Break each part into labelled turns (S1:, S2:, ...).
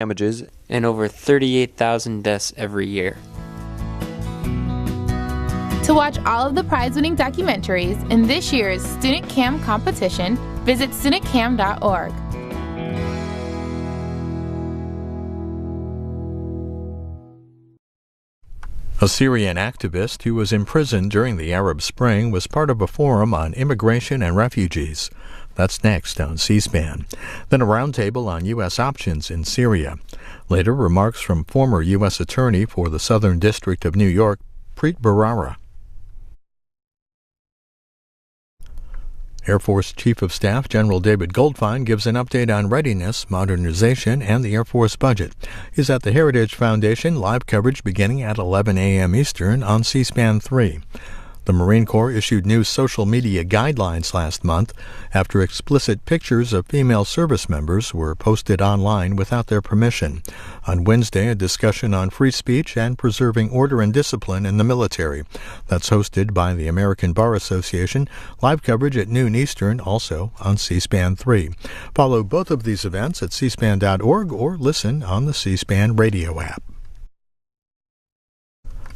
S1: damages and over 38,000 deaths every year.
S2: To watch all of the prize-winning documentaries in this year's Student Cam competition, visit studentcam.org.
S3: A Syrian activist who was imprisoned during the Arab Spring was part of a forum on immigration and refugees. That's next on C-SPAN. Then a roundtable on U.S. options in Syria. Later, remarks from former U.S. Attorney for the Southern District of New York, Preet Bharara. Air Force Chief of Staff General David Goldfein gives an update on readiness, modernization, and the Air Force budget. He's at the Heritage Foundation, live coverage beginning at 11 a.m. Eastern on C-SPAN 3. The Marine Corps issued new social media guidelines last month after explicit pictures of female service members were posted online without their permission. On Wednesday, a discussion on free speech and preserving order and discipline in the military. That's hosted by the American Bar Association. Live coverage at noon Eastern, also on C-SPAN 3. Follow both of these events at cspan.org or listen on the C-SPAN radio app.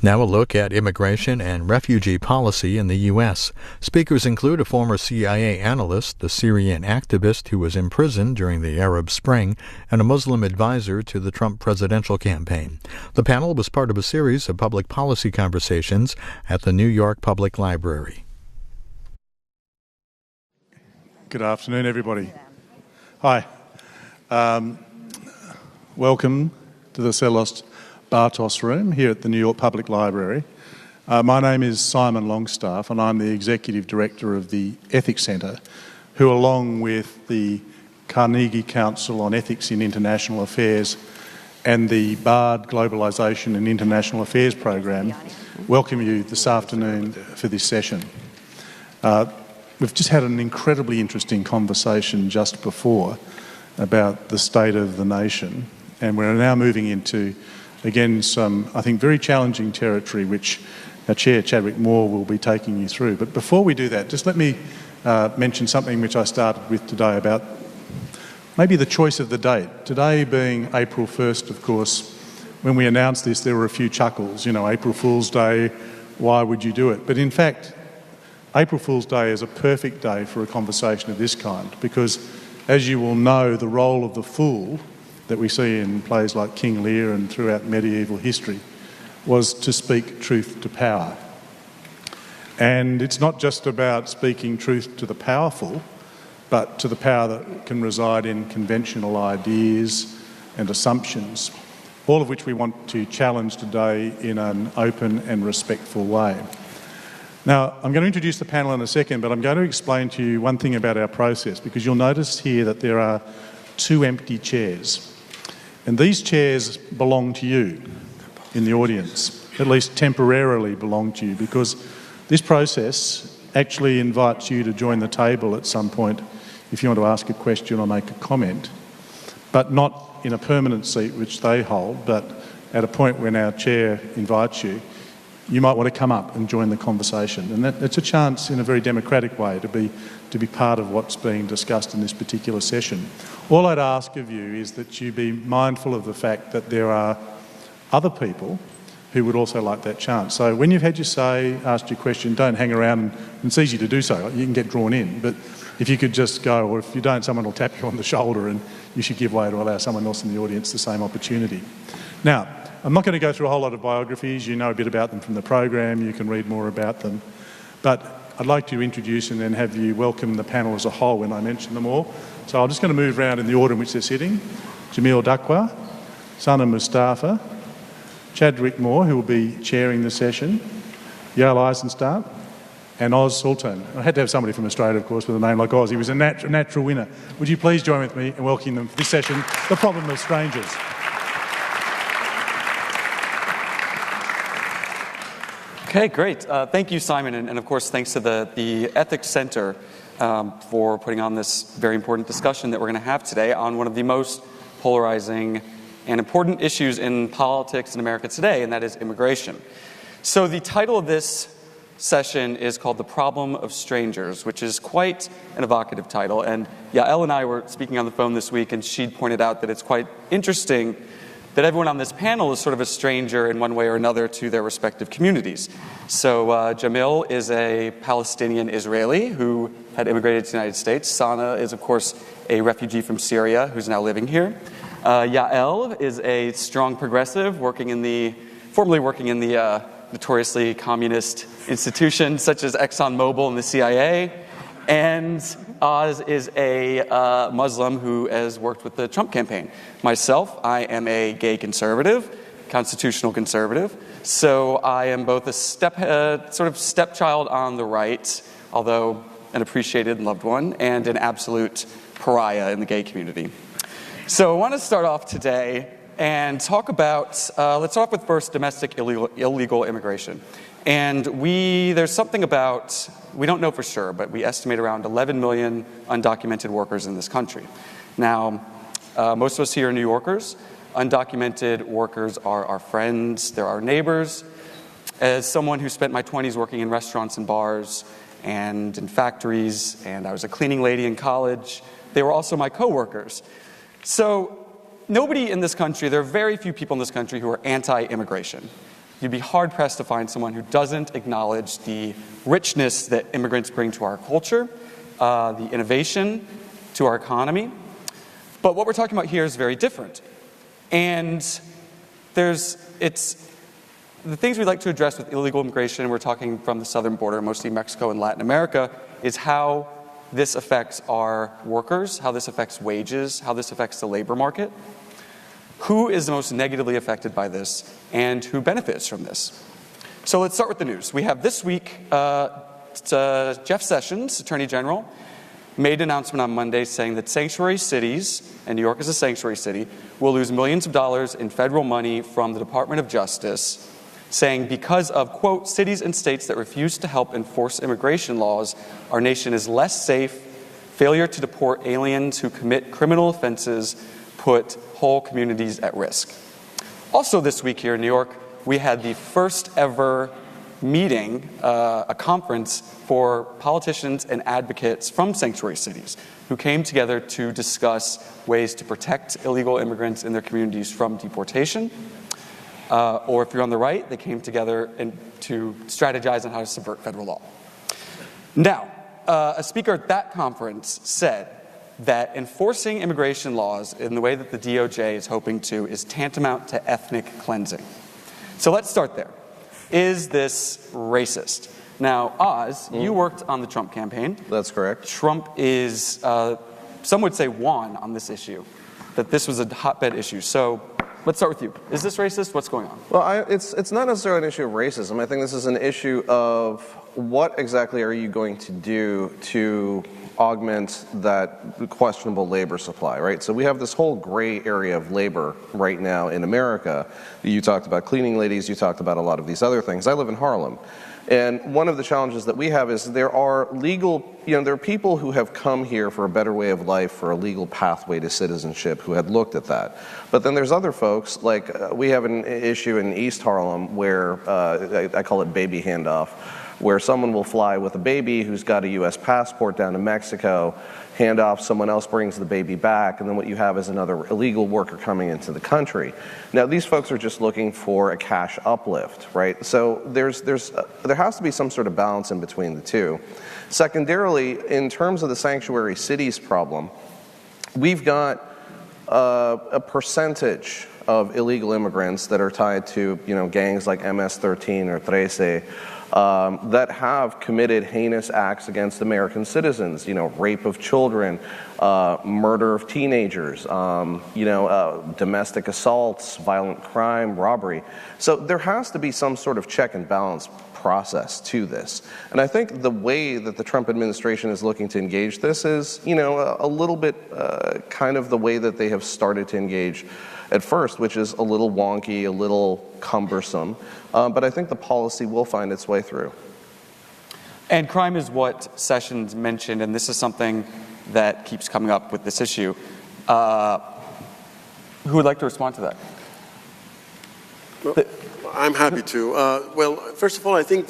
S3: Now a look at immigration and refugee policy in the U.S. Speakers include a former CIA analyst, a Syrian activist who was imprisoned during the Arab Spring, and a Muslim advisor to the Trump presidential campaign. The panel was part of a series of public policy conversations at the New York Public Library.
S4: Good afternoon, everybody. Hi. Welcome to the Celos Bartos room here at the New York Public Library. My name is Simon Longstaff and I'm the Executive Director of the Ethics Centre, who along with the Carnegie Council on Ethics in International Affairs and the BARD Globalisation and International Affairs program, welcome you this afternoon for this session. We've just had an incredibly interesting conversation just before about the state of the nation, and we're now moving into again, some, I think, very challenging territory which our Chair, Chadwick Moore, will be taking you through. But before we do that, just let me mention something which I started with today about maybe the choice of the date. Today being April 1st, of course, when we announced this, there were a few chuckles. You know, April Fool's Day, why would you do it? But in fact, April Fool's Day is a perfect day for a conversation of this kind because, as you will know, the role of the fool that we see in plays like King Lear and throughout medieval history was to speak truth to power. And it's not just about speaking truth to the powerful, but to the power that can reside in conventional ideas and assumptions, all of which we want to challenge today in an open and respectful way. Now, I'm going to introduce the panel in a second, but I'm going to explain to you one thing about our process, because you'll notice here that there are 2 empty chairs. And these chairs belong to you in the audience, at least temporarily belong to you, because this process actually invites you to join the table at some point if you want to ask a question or make a comment, but not in a permanent seat which they hold, but at a point when our chair invites you, you might want to come up and join the conversation. And it's a chance in a very democratic way to be part of what's being discussed in this particular session. All I'd ask of you is that you be mindful of the fact that there are other people who would also like that chance. So when you've had your say, asked your question, don't hang around, and it's easy to do so. You can get drawn in, but if you could just go, or if you don't, someone will tap you on the shoulder and you should give way to allow someone else in the audience the same opportunity. Now, I'm not going to go through a whole lot of biographies. You know a bit about them from the program. You can read more about them. But I'd like to introduce and then have you welcome the panel as a whole when I mention them all. So I'm just going to move around in the order in which they're sitting. Jamil Dakwar, son of Mustafa, Chadwick Moore, who will be chairing the session, Yael Eisenstat, and Sultan. I had to have somebody from Australia, of course, with a name like Oz. He was a natural winner. Would you please join with me in welcoming them for this session, The Problem of Strangers.
S5: Okay, great. Thank you, Simon, and of course, thanks to the Ethics Center for putting on this very important discussion that we're going to have today on one of the most polarizing and important issues in politics in America today, and that is immigration. So the title of this session is called The Problem of Strangers, which is quite an evocative title. And Yael and I were speaking on the phone this week, and she pointed out that it's quite interesting that everyone on this panel is sort of a stranger in one way or another to their respective communities. So Jamil is a Palestinian Israeli who had immigrated to the United States. Sana is, of course, a refugee from Syria who's now living here. Yael is a strong progressive formerly working in the notoriously communist institutions such as ExxonMobil and the CIA. And Oz is a Muslim who has worked with the Trump campaign. Myself, I am a gay conservative, constitutional conservative. So I am both a sort of stepchild on the right, although an appreciated and loved one, and an absolute pariah in the gay community. So I want to start off today and talk about, let's start off with first domestic illegal immigration. And there's something about, we don't know for sure, but we estimate around 11 million undocumented workers in this country. Now, most of us here are New Yorkers. Undocumented workers are our friends, they're our neighbors. As someone who spent my 20s working in restaurants and bars and in factories, and I was a cleaning lady in college, they were also my coworkers. So nobody in this country, there are very few people in this country who are anti-immigration. You'd be hard-pressed to find someone who doesn't acknowledge the richness that immigrants bring to our culture, the innovation to our economy. But what we're talking about here is very different. And the things we'd like to address with illegal immigration, and we're talking from the southern border, mostly Mexico and Latin America, is how this affects our workers, how this affects wages, how this affects the labor market. Who is the most negatively affected by this, and who benefits from this? So let's start with the news. We have this week, Jeff Sessions, Attorney General, made an announcement on Monday saying that sanctuary cities, and New York is a sanctuary city, will lose millions of dollars in federal money from the Department of Justice, saying because of, quote, cities and states that refuse to help enforce immigration laws, our nation is less safe, failure to deport aliens who commit criminal offenses put whole communities at risk. Also this week here in New York, we had the first ever meeting, a conference for politicians and advocates from sanctuary cities who came together to discuss ways to protect illegal immigrants in their communities from deportation. Or if you're on the right, they came together to strategize on how to subvert federal law. Now, a speaker at that conference said that enforcing immigration laws in the way that the DOJ is hoping to is tantamount to ethnic cleansing. So let's start there. Is this racist? Now, Oz, you worked on the Trump campaign.
S6: That's correct.
S5: Trump is, some would say, won on this issue, that this was a hotbed issue. So let's start with you. Is this racist? What's going on?
S6: Well, it's not necessarily an issue of racism. I think this is an issue of what exactly are you going to do to augment that questionable labor supply, right? So we have this whole gray area of labor right now in America. You talked about cleaning ladies, you talked about a lot of these other things. I live in Harlem. And one of the challenges that we have is there are there are people who have come here for a better way of life, for a legal pathway to citizenship, who had looked at that. But then there's other folks, like we have an issue in East Harlem where I call it baby handoff, where someone will fly with a baby who's got a U.S. passport down to Mexico, hand off, someone else brings the baby back, and then what you have is another illegal worker coming into the country. Now, these folks are just looking for a cash uplift, right? So there has to be some sort of balance in between the two. Secondarily, in terms of the sanctuary cities problem, we've got a percentage of illegal immigrants that are tied to, gangs like MS-13 or 13, that have committed heinous acts against American citizens, rape of children, murder of teenagers, domestic assaults, violent crime, robbery. So there has to be some sort of check and balance process to this. And I think the way that the Trump administration is looking to engage this is, a little bit kind of the way that they have started to engage at first, which is a little wonky, a little cumbersome, but I think the policy will find its way through.
S5: And crime is what Sessions mentioned, and this is something that keeps coming up with this issue. Who would like to respond to that?
S7: Well, I'm happy to. Well, first of all, I think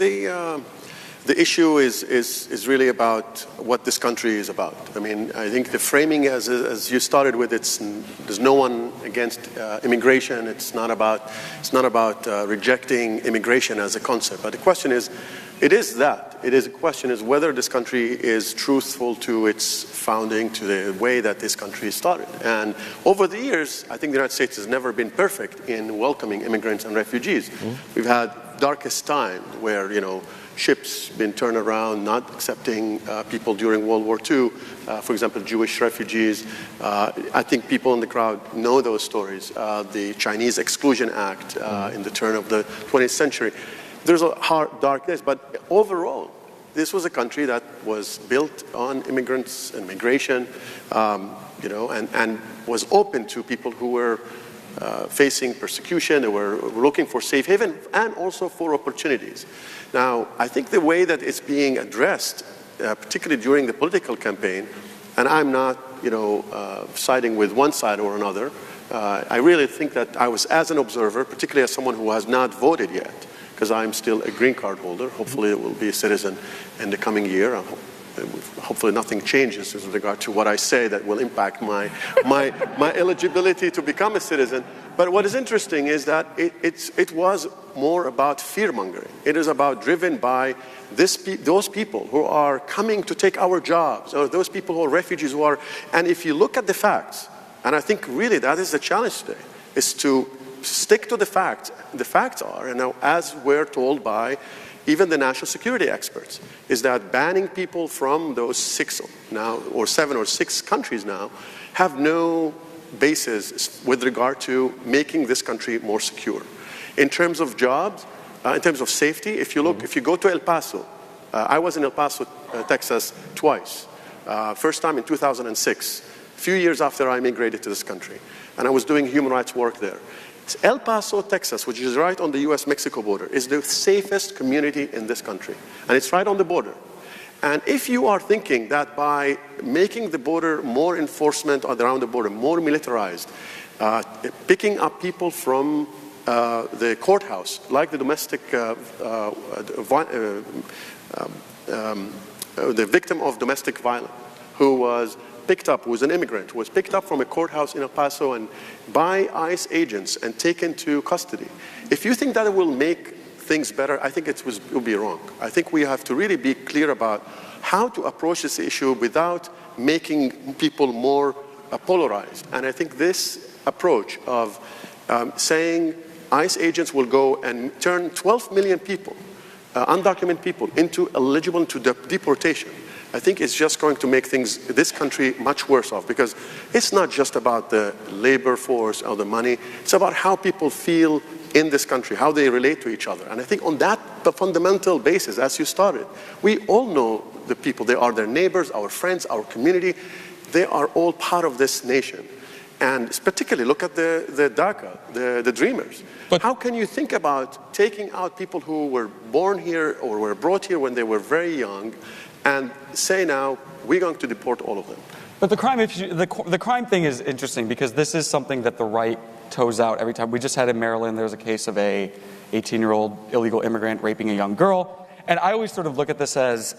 S7: the issue is really about what this country is about. I mean, I think the framing, as you started with, there's no one against immigration. It's not about rejecting immigration as a concept. But the question is, the question is whether this country is truthful to its founding, to the way that this country started. And over the years, I think the United States has never been perfect in welcoming immigrants and refugees. We've had darkest time where, ships been turned around, not accepting people during World War II, for example, Jewish refugees. I think people in the crowd know those stories. The Chinese Exclusion Act in the turn of the 20th century. There's a hard, dark days, but overall, this was a country that was built on immigrants and migration, and was open to people who were facing persecution, they were looking for safe haven, and also for opportunities. Now, I think the way that it's being addressed, particularly during the political campaign, and I'm not, siding with one side or another, I really think that I was, as an observer, particularly as someone who has not voted yet, because I'm still a green card holder, hopefully I will be a citizen in the coming year. Hopefully nothing changes with regard to what I say that will impact my eligibility to become a citizen. But what is interesting is that it was more about fear-mongering. It is about driven by those people who are coming to take our jobs, or those people who are refugees who are, and if you look at the facts, and I think really that is the challenge today, is to stick to the facts. The facts are, and now as we're told by even the national security experts, is that banning people from those 7 or 6 countries now have no basis with regard to making this country more secure. In terms of jobs, in terms of safety, if you go to El Paso, I was in El Paso, Texas twice. First time in 2006, a few years after I immigrated to this country, and I was doing human rights work there. El Paso, Texas, which is right on the US-Mexico border, is the safest community in this country. And it's right on the border. And if you are thinking that by making the border more enforcement around the border, more militarized, picking up people from the courthouse, like the the victim of domestic violence, who was picked up, who was an immigrant, who was picked up from a courthouse in El Paso and by ICE agents and taken to custody. If you think that it will make things better, I think it will be wrong. I think we have to really be clear about how to approach this issue without making people more polarized. And I think this approach of saying ICE agents will go and turn 12 million people, undocumented people, into eligible to deportation, I think it's just going to make this country much worse off, because it's not just about the labor force or the money. It's about how people feel in this country, how they relate to each other. And I think on that fundamental basis, as you started, we all know the people. They are their neighbors, our friends, our community. They are all part of this nation. And particularly look at the DACA, the dreamers. But how can you think about taking out people who were born here or were brought here when they were very young and say now, we're going to deport all of them?
S5: But the crime issue, the crime thing is interesting, because this is something that the right toes out every time. We just had in Maryland, there was a case of a 18-year-old illegal immigrant raping a young girl. And I always sort of look at this as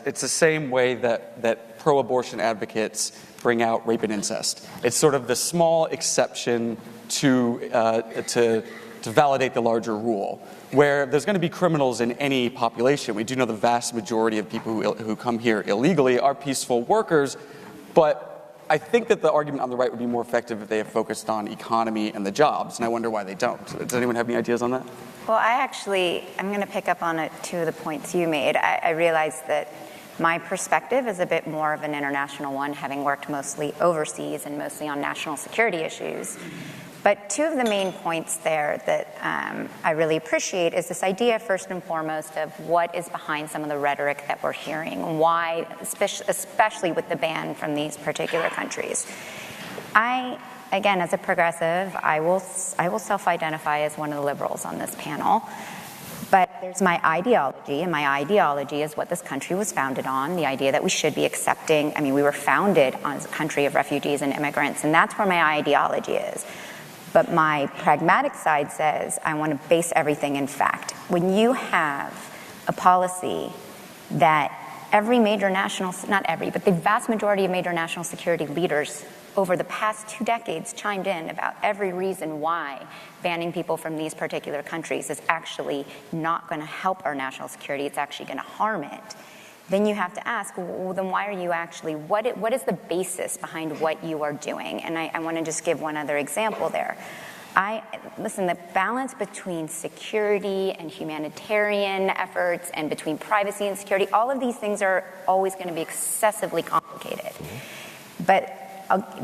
S5: it's the same way that pro-abortion advocates bring out rape and incest. It's sort of the small exception to validate the larger rule, where there's going to be criminals in any population. We do know the vast majority of people who come here illegally are peaceful workers, but I think that the argument on the right would be more effective if they have focused on economy and the jobs, and I wonder why they don't. Does anyone have any ideas on that?
S8: Well, I'm going to pick up on two of the points you made. I realize that my perspective is a bit more of an international one, having worked mostly overseas and mostly on national security issues. But two of the main points there that I really appreciate is this idea, first and foremost, of what is behind some of the rhetoric that we're hearing, why, especially with the ban from these particular countries. Again, as a progressive, I will self-identify as one of the liberals on this panel. But there's my ideology, and my ideology is what this country was founded on, the idea that we should be accepting. I mean, we were founded as a country of refugees and immigrants, and that's where my ideology is. But my pragmatic side says I want to base everything in fact. When you have a policy that every major national, not every, but the vast majority of major national security leaders over the past 2 decades chimed in about every reason why banning people from these particular countries is actually not going to help our national security, it's actually going to harm it, then you have to ask, well, then why are you actually, what is the basis behind what you are doing? And I want to just give one other example there. Listen, the balance between security and humanitarian efforts and between privacy and security, all of these things are always going to be excessively complicated. But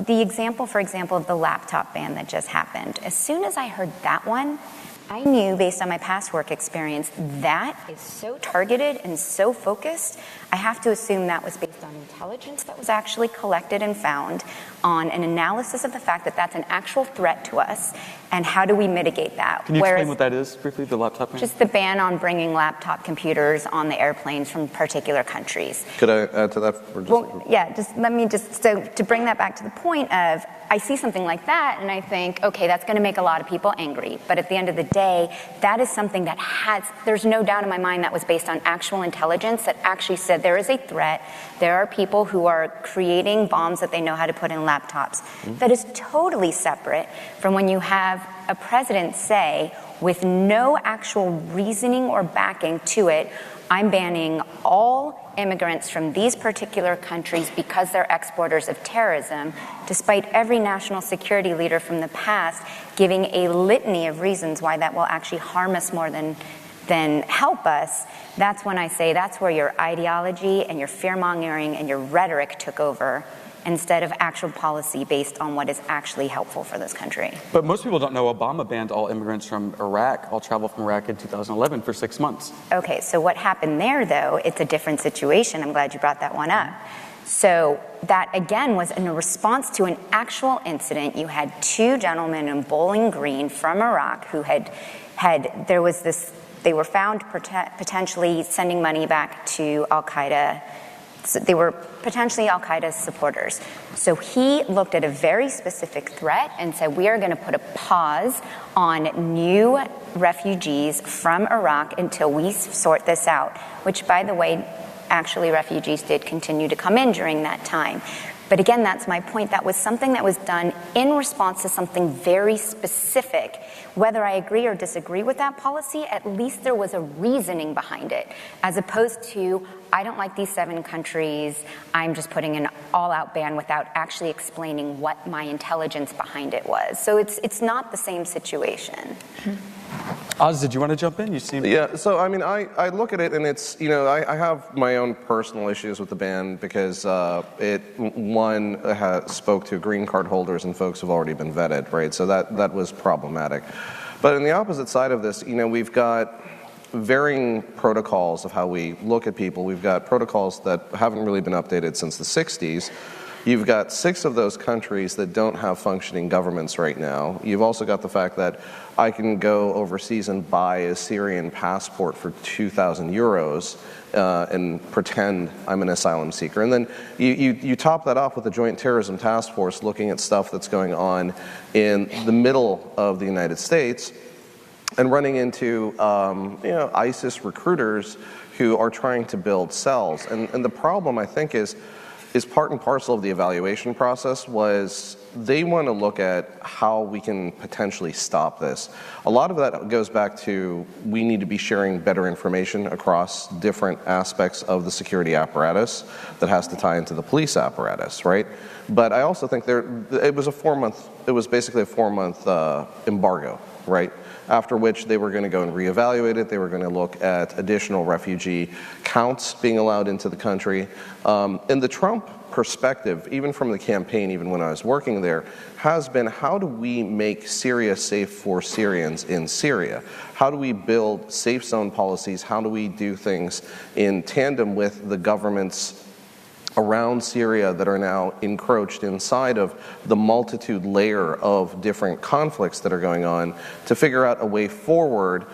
S8: the example, for example, of the laptop ban that just happened, as soon as I heard that one, I knew based on my past work experience that is so targeted and so focused, I have to assume that was based on intelligence that was actually collected and found, on an analysis of the fact that that's an actual threat to us, and how do we mitigate that.
S5: Can you explain what that is briefly, the laptop ban?
S8: Just the ban on bringing laptop computers on the airplanes from particular countries.
S6: Could I add to that?
S8: So to bring that back to the point of, I see something like that and I think, okay, that's going to make a lot of people angry. But at the end of the day, that is something that there's no doubt in my mind that was based on actual intelligence that actually said there is a threat. There are people who are creating bombs that they know how to put in laptops. That is totally separate from when you have a president say, with no actual reasoning or backing to it, I'm banning all immigrants from these particular countries because they're exporters of terrorism, despite every national security leader from the past giving a litany of reasons why that will actually harm us more than help us. That's when I say that's where your ideology and your fear-mongering and your rhetoric took over, instead of actual policy based on what is actually helpful for this country.
S5: But most people don't know Obama banned all immigrants from Iraq, all travel from Iraq in 2011 for 6 months.
S8: Okay, so what happened there, though, it's a different situation. I'm glad you brought that one up. So that, again, was in a response to an actual incident. You had 2 gentlemen in Bowling Green from Iraq who they were found potentially sending money back to al-Qaeda. So they were potentially al-Qaeda's supporters. So he looked at a very specific threat and said, we are going to put a pause on new refugees from Iraq until we sort this out, which, by the way, actually refugees did continue to come in during that time. But again, that's my point. That was something that was done in response to something very specific. Whether I agree or disagree with that policy, at least there was a reasoning behind it, as opposed to, I don't like these 7 countries, I'm just putting an all-out ban without actually explaining what my intelligence behind it was. So it's not the same situation.
S5: Oz, did you want to jump in? You seem...
S6: Yeah, so I mean, I look at it and it's, I have my own personal issues with the ban because spoke to green card holders and folks who've already been vetted, right? So that was problematic. But on the opposite side of this, we've got varying protocols of how we look at people. We've got protocols that haven't really been updated since the 60s. You've got 6 of those countries that don't have functioning governments right now. You've also got the fact that I can go overseas and buy a Syrian passport for 2,000 euros and pretend I'm an asylum seeker. And then you top that off with the Joint Terrorism Task Force looking at stuff that's going on in the middle of the United States and running into ISIS recruiters who are trying to build cells. And the problem, I think, is part and parcel of the evaluation process was they want to look at how we can potentially stop this. A lot of that goes back to we need to be sharing better information across different aspects of the security apparatus that has to tie into the police apparatus, right? But I also think it was basically a 4-month embargo, right? After which they were going to go and reevaluate it. They were going to look at additional refugee counts being allowed into the country. And the Trump perspective, even from the campaign, even when I was working there, has been how do we make Syria safe for Syrians in Syria? How do we build safe zone policies? How do we do things in tandem with the governments around Syria that are now encroached inside of the multitude layer of different conflicts that are going on to figure out a way forward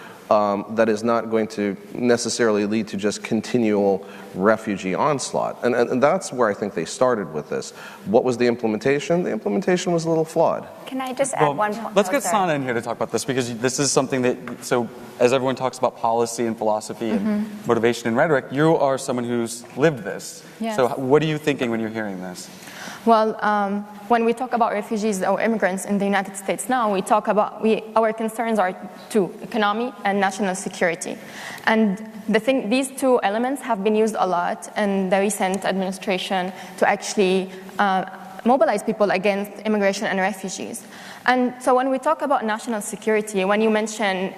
S6: that is not going to necessarily lead to just continual refugee onslaught. And that's where I think they started with this. What was the implementation? The implementation was a little flawed.
S8: Can I just add one point?
S5: Let's get Sana in here to talk about this, because this is something that, so as everyone talks about policy and philosophy and motivation and rhetoric, you are someone who's lived this.
S9: Yes.
S5: So what are you thinking when you're hearing this?
S9: Well, when we talk about refugees or immigrants in the United States now, we talk about, our concerns are two, economy and national security. And these two elements have been used a lot in the recent administration to actually mobilize people against immigration and refugees. And so when we talk about national security, when you mention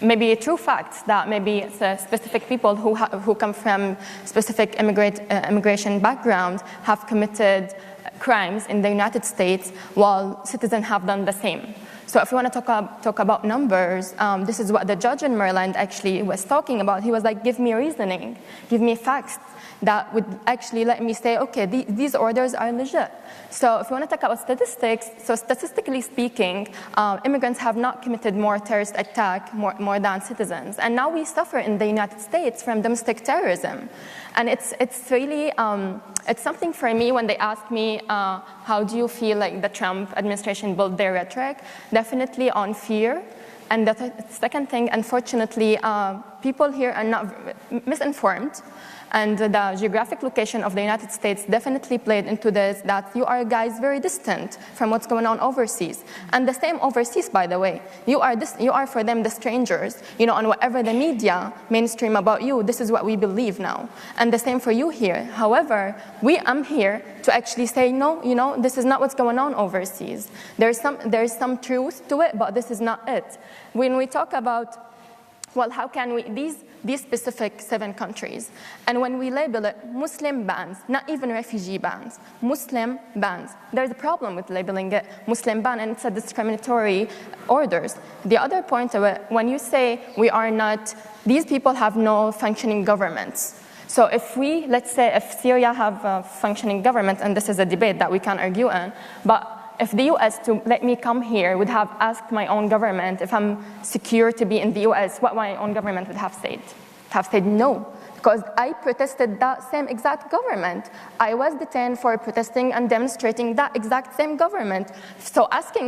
S9: maybe a true fact that maybe it's specific people who come from specific immigration background have committed crimes in the United States while citizens have done the same. So if we want to talk about numbers, this is what the judge in Maryland actually was talking about. He was like, give me reasoning, give me facts that would actually let me say, okay, these orders are legit. So if you want to talk about statistics, so statistically speaking, immigrants have not committed more terrorist attack more than citizens. And now we suffer in the United States from domestic terrorism. And it's really, it's something for me when they ask me, how do you feel like the Trump administration built their rhetoric? Definitely on fear. And the second thing, unfortunately, people here are not misinformed. And the geographic location of the United States definitely played into this, that you are guys very distant from what's going on overseas. And the same overseas, by the way. You are for them the strangers. You know, on whatever the media mainstream about you, this is what we believe now. And the same for you here. However, I'm here to actually say, no, you know, this is not what's going on overseas. There's some truth to it, but this is not it. When we talk about, well, how can we, these specific 7 countries, and when we label it Muslim bans, not even refugee bans, Muslim bans, there's a problem with labeling it Muslim ban, and it's a discriminatory orders. The other point of it, when you say we are not, these people have no functioning governments. So let's say if Syria have a functioning government, and this is a debate that we can argue in, but if the U.S. to let me come here would have asked my own government if I'm secure to be in the U.S., what my own government would have said? Have said no, because I protested that same exact government. I was detained for protesting and demonstrating that exact same government. So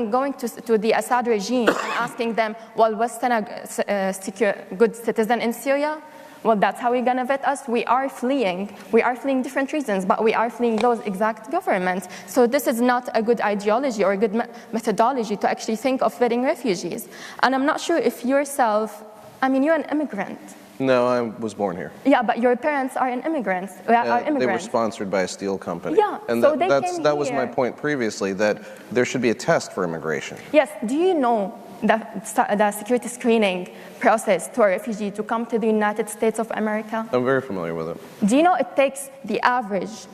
S9: going to the Assad regime and asking them, well, was a secure, good citizen in Syria? Well, that's how we're going to vet us. We are fleeing. We are fleeing different reasons, but we are fleeing those exact governments. So this is not a good ideology or a good methodology to actually think of vetting refugees. And I'm not sure if yourself, I mean, you're an immigrant.
S6: No, I was born here.
S9: Yeah, but your parents are immigrants.
S6: They were sponsored by a steel company.
S9: Yeah,
S6: and
S9: so
S6: that was my point previously, that there should be a test for immigration.
S9: Yes, do you know the security screening process to a refugee to come to the United States of America?
S6: I'm very familiar with it.
S9: Do you know it takes the average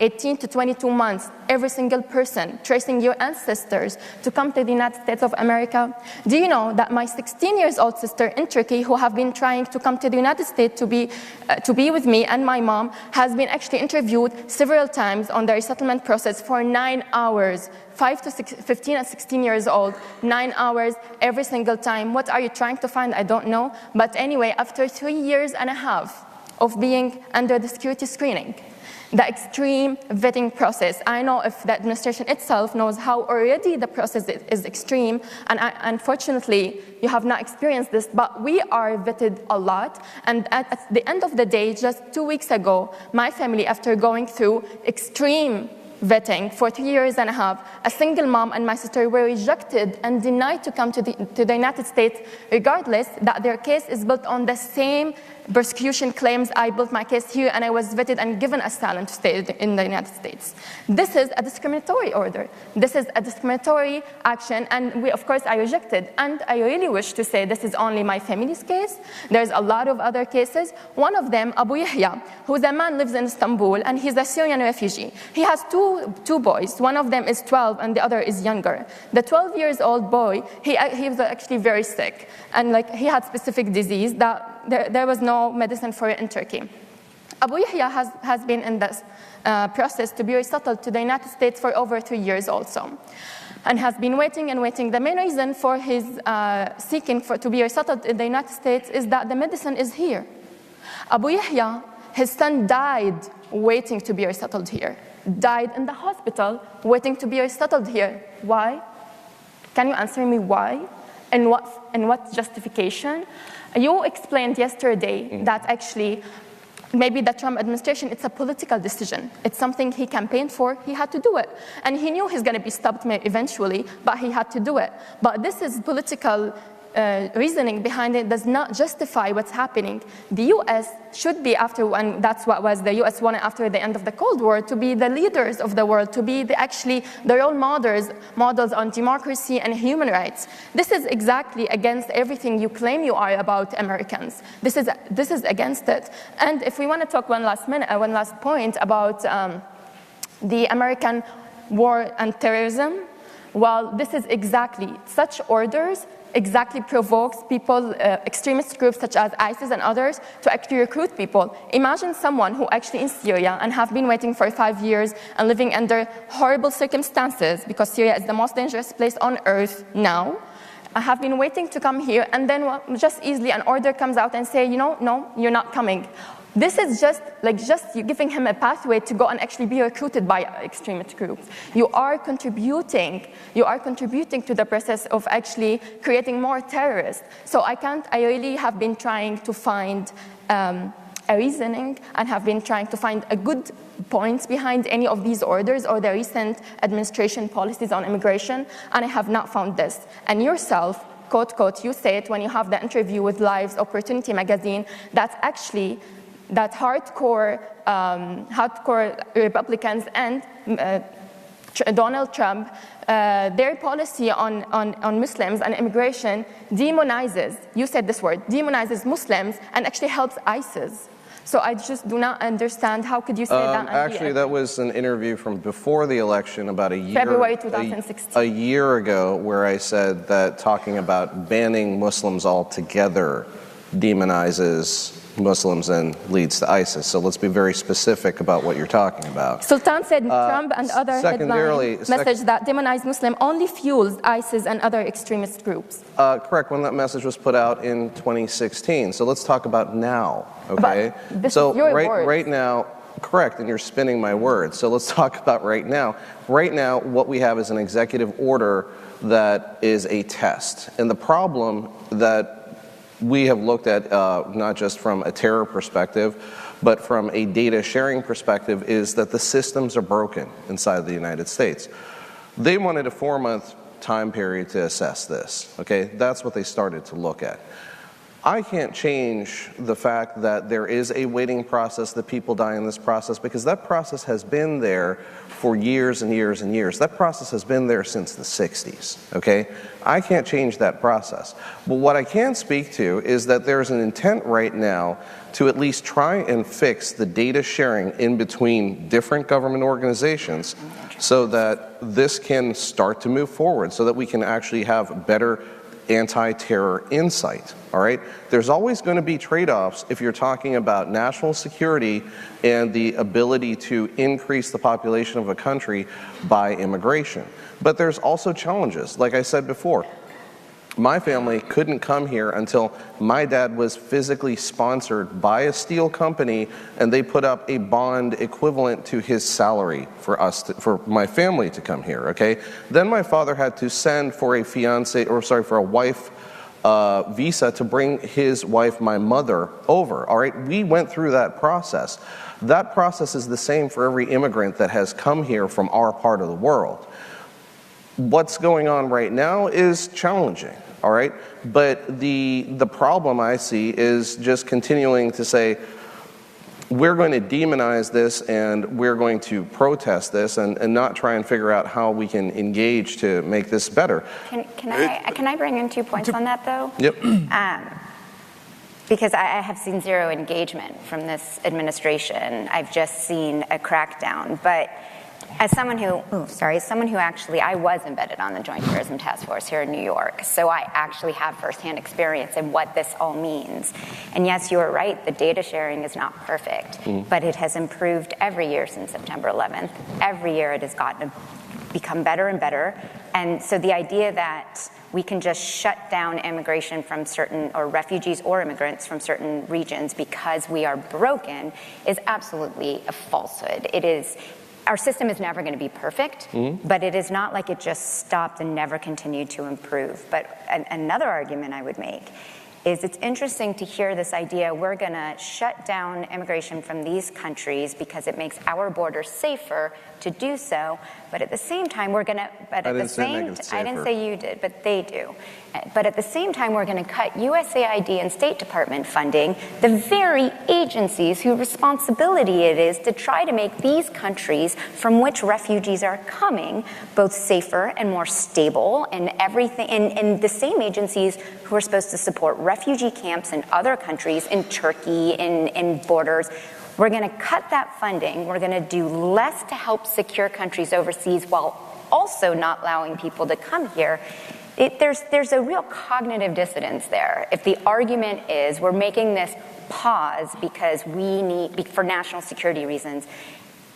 S9: 18 to 22 months, every single person tracing your ancestors to come to the United States of America? Do you know that my 16-year-old sister in Turkey, who have been trying to come to the United States to be with me and my mom, has been actually interviewed several times on the resettlement process for 9 hours? 15 and 16 years old, 9 hours every single time. What are you trying to find? I don't know. But anyway, after 3 years and a half of being under the security screening, the extreme vetting process, I know if the administration itself knows how already the process is extreme, and unfortunately, you have not experienced this, but we are vetted a lot. And at the end of the day, just 2 weeks ago, my family, after going through extreme vetting for 3 years and a half, a single mom and my sister were rejected and denied to come to the United States, regardless that their case is built on the same persecution claims. I built my case here and I was vetted and given asylum to stay in the United States. This is a discriminatory order. This is a discriminatory action, and of course I rejected. And I really wish to say this is only my family's case. There's a lot of other cases. One of them, Abu Yahya, who's a man, lives in Istanbul, and he's a Syrian refugee. He has two boys. One of them is 12 and the other is younger. The 12-year-old boy, he was actually very sick, and he had specific disease that there was no medicine for it in Turkey. Abu Yahya has been in this process to be resettled to the United States for over 3 years also. and has been waiting and waiting. The main reason for his seeking to be resettled in the United States is that the medicine is here. Abu Yahya, his son, died waiting to be resettled here, died in the hospital waiting to be resettled here. Why? Can you answer me why? And what justification? You explained yesterday that actually maybe the Trump administration, it's a political decision. It's something he campaigned for, he had to do it. And he knew he's going to be stopped eventually, but he had to do it. But this is political reasoning behind it does not justify what's happening. The U.S. should be and that's what was the U.S. wanted after the end of the Cold War, to be the leaders of the world, to be the role models on democracy and human rights. This is exactly against everything you claim you are about Americans. This is against it. And if we want to talk one last point about the American war and terrorism, well, this is exactly such orders exactly provokes people, extremist groups such as ISIS and others, to actually recruit people. Imagine someone who actually in Syria and have been waiting for 5 years and living under horrible circumstances, because Syria is the most dangerous place on earth now. I have been waiting to come here, and then just easily an order comes out and say, no, you're not coming. This is just you giving him a pathway to go and actually be recruited by extremist groups. You are contributing to the process of actually creating more terrorists. So I really have been trying to find a reasoning and have been trying to find a good points behind any of these orders or the recent administration policies on immigration, and I have not found this. And yourself, quote, you say it when you have the interview with Live's Opportunity magazine, that's actually that hardcore Republicans and Donald Trump, their policy on Muslims and immigration demonizes, you said this word, demonizes Muslims and actually helps ISIS. So I just do not understand how could you say that?
S6: Actually, that was an interview from before the election, about a year,
S9: February 2016.
S6: A year ago, where I said that talking about banning Muslims altogether demonizes Muslims and leads to ISIS. So let's be very specific about what you're talking about.
S9: Sultan said Trump and other headline message that demonized Muslim only fuels ISIS and other extremist groups.
S6: Correct, when that message was put out in 2016. So let's talk about now, okay?
S9: But this is your words.
S6: Right now, correct, and you're spinning my words. So let's talk about right now. Right now, what we have is an executive order that is a test. And the problem that we have looked at, not just from a terror perspective, but from a data sharing perspective, is that the systems are broken inside the United States. They wanted a 4-month time period to assess this, okay? That's what they started to look at. I can't change the fact that there is a waiting process, that people die in this process, because that process has been there for years and years and years. That process has been there since the 60s, okay? I can't change that process. But what I can speak to is that there's an intent right now to at least try and fix the data sharing in between different government organizations so that this can start to move forward, so that we can actually have better anti-terror insight, all right? There's always going to be trade-offs if you're talking about national security and the ability to increase the population of a country by immigration. But there's also challenges. Like I said before, my family couldn't come here until my dad was physically sponsored by a steel company, and they put up a bond equivalent to his salary for my family to come here, okay? Then my father had to send for a wife visa to bring his wife, my mother, over, all right? We went through that process. That process is the same for every immigrant that has come here from our part of the world. What's going on right now is challenging, all right? But the problem I see is just continuing to say, we're going to demonize this and we're going to protest this and not try and figure out how we can engage to make this better.
S8: Can I bring in 2 points on that, though?
S6: Yep.
S8: Because I have seen zero engagement from this administration. I've just seen a crackdown. But as someone who actually, I was embedded on the Joint Terrorism Task Force here in New York, so I actually have firsthand experience in what this all means. And yes, you are right, the data sharing is not perfect, but it has improved every year since September 11th. Every year it has gotten become better and better. And so the idea that we can just shut down immigration from certain, or refugees or immigrants from certain regions because we are broken is absolutely a falsehood. It is, our system is never going to be perfect, but it is not like it just stopped and never continued to improve. But another argument I would make is it's interesting to hear this idea we're going to shut down immigration from these countries because it makes our borders safer to do so, but at the same time we're going to, but at the same, I didn't say you did, but they do. But at the same time we're going to cut USAID and State Department funding, the very agencies whose responsibility it is to try to make these countries from which refugees are coming both safer and more stable, and everything, and the same agencies who are supposed to support refugee camps in other countries, in Turkey, in borders. We're going to cut that funding. We're going to do less to help secure countries overseas while also not allowing people to come here. There's a real cognitive dissonance there. If the argument is we're making this pause because we need, for national security reasons,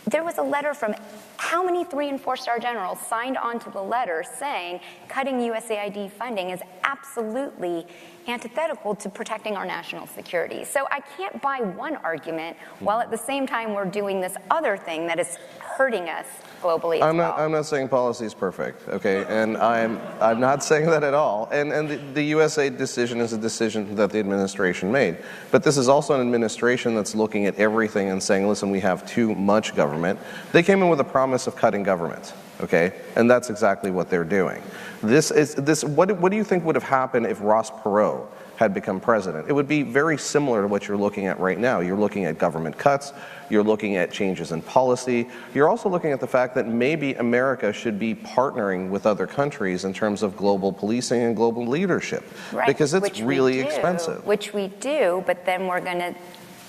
S8: there was a letter from how many 3- and 4-star generals signed on to the letter saying cutting USAID funding is absolutely antithetical to protecting our national security. So I can't buy one argument while at the same time we're doing this other thing that is hurting us globally as well.
S6: I'm not saying policy is perfect, okay? And I'm not saying that at all. And the USA decision is a decision that the administration made. But this is also an administration that's looking at everything and saying, listen, we have too much government. They came in with a promise of cutting government, okay? And that's exactly what they're doing. What do you think would have happened if Ross Perot had become president? It would be very similar to what you're looking at right now. You're looking at government cuts, you're looking at changes in policy, you're also looking at the fact that maybe America should be partnering with other countries in terms of global policing and global leadership,
S8: right,
S6: because it's really expensive.
S8: Which we do, but then we're going to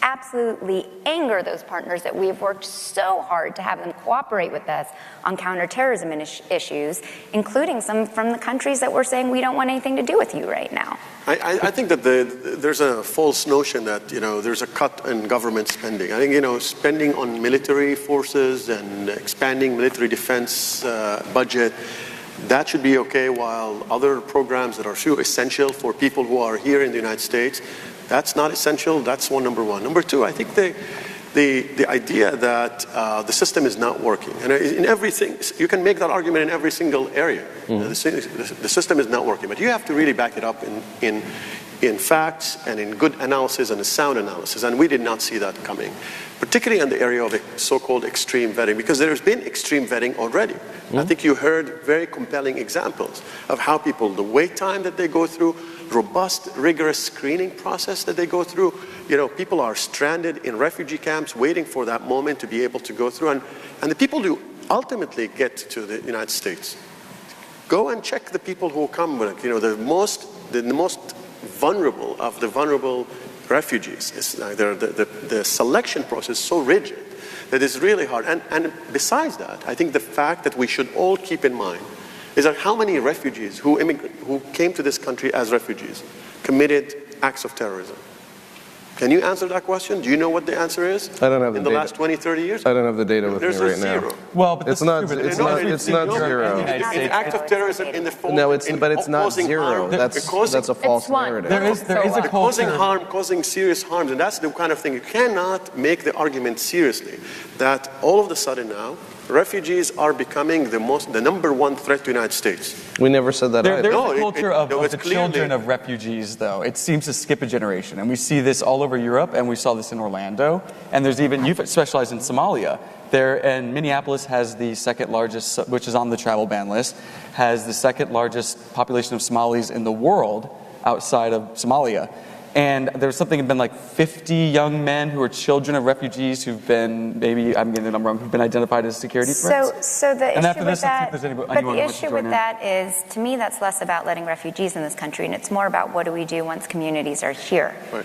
S8: absolutely anger those partners that we've worked so hard to have them cooperate with us on counterterrorism issues, including some from the countries that we're saying we don't want anything to do with you right now.
S7: I think that there's a false notion that, there's a cut in government spending. I think, spending on military forces and expanding military defense budget, that should be okay, while other programs that are so essential for people who are here in the United States, that's not essential. That's number one. Number two, I think the idea that the system is not working, and in everything, you can make that argument in every single area. The system is not working, but you have to really back it up in facts and in good analysis and a sound analysis, and we did not see that coming, particularly in the area of so-called extreme vetting, because there's been extreme vetting already. I think you heard very compelling examples of how people, the wait time that they go through, robust, rigorous screening process that they go through. People are stranded in refugee camps waiting for that moment to be able to go through. And the people who ultimately get to the United States, go and check the people who come with, the most vulnerable of the vulnerable refugees. The selection process is so rigid that it's really hard. And besides that, I think the fact that we should all keep in mind is that how many refugees who came to this country as refugees committed acts of terrorism? Can you answer that question? Do you know what the answer is?
S6: I don't have
S7: in the last 20, 30 years?
S6: I don't have the data with me right
S7: zero.
S6: now.
S5: Well, but
S6: it's not zero.
S7: It's act of terrorism in the form.
S6: No, but it's not zero. That's a false narrative.
S5: There is a culture
S7: causing serious harm, and that's the kind of thing you cannot make the argument seriously that all of a sudden now refugees are becoming the number one threat to the United States.
S6: We never said that either.
S5: There's a culture of the children of refugees, though. It seems to skip a generation. And we see this all over Europe, and we saw this in Orlando. And there's even, you specialize in Somalia. And Minneapolis has the second largest, which is on the travel ban list, has the second largest population of Somalis in the world outside of Somalia. And there's something been like 50 young men who are children of refugees who've been, maybe I'm getting the number wrong, who've been identified as security threats.
S8: So the issue with that is, to me, that's less about letting refugees in this country, and it's more about what do we do once communities are here.
S7: Right.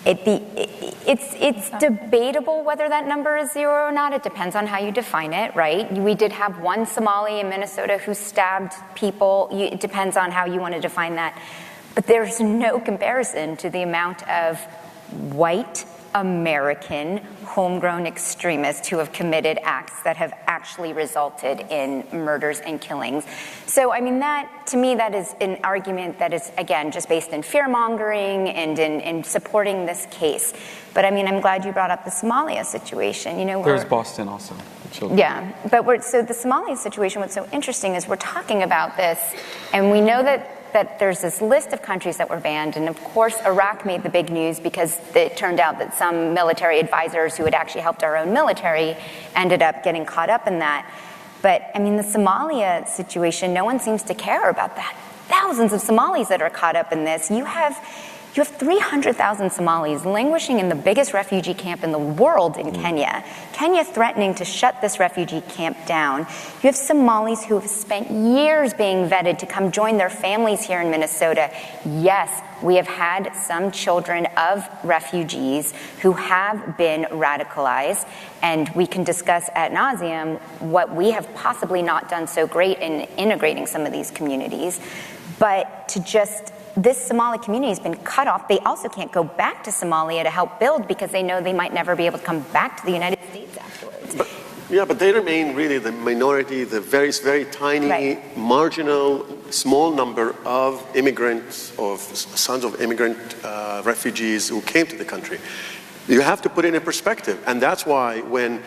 S8: It's debatable whether that number is zero or not. It depends on how you define it, right? We did have one Somali in Minnesota who stabbed people. It depends on how you want to define that. But there's no comparison to the amount of white American homegrown extremists who have committed acts that have actually resulted in murders and killings. So, I mean, that, to me, that is an argument that is, again, just based in fear-mongering and in supporting this case. But, I mean, I'm glad you brought up the Somalia situation. You know,
S5: there's Boston also.
S8: Yeah, but so the Somalia situation, what's so interesting is we're talking about this, and we know that there's this list of countries that were banned, and of course Iraq made the big news because it turned out that some military advisors who had actually helped our own military ended up getting caught up in that. But I mean, the Somalia situation, no one seems to care about that. Thousands of Somalis that are caught up in this. You have 300,000 Somalis languishing in the biggest refugee camp in the world in Kenya. Kenya threatening to shut this refugee camp down. You have Somalis who have spent years being vetted to come join their families here in Minnesota. Yes, we have had some children of refugees who have been radicalized, and we can discuss ad nauseum what we have possibly not done so great in integrating some of these communities. But to just this Somali community has been cut off. They also can't go back to Somalia to help build because they know they might never be able to come back to the United States afterwards.
S7: But they remain really the minority, the very, very tiny, marginal, small number of immigrants, of sons of immigrant refugees who came to the country. You have to put it in perspective, and that's why when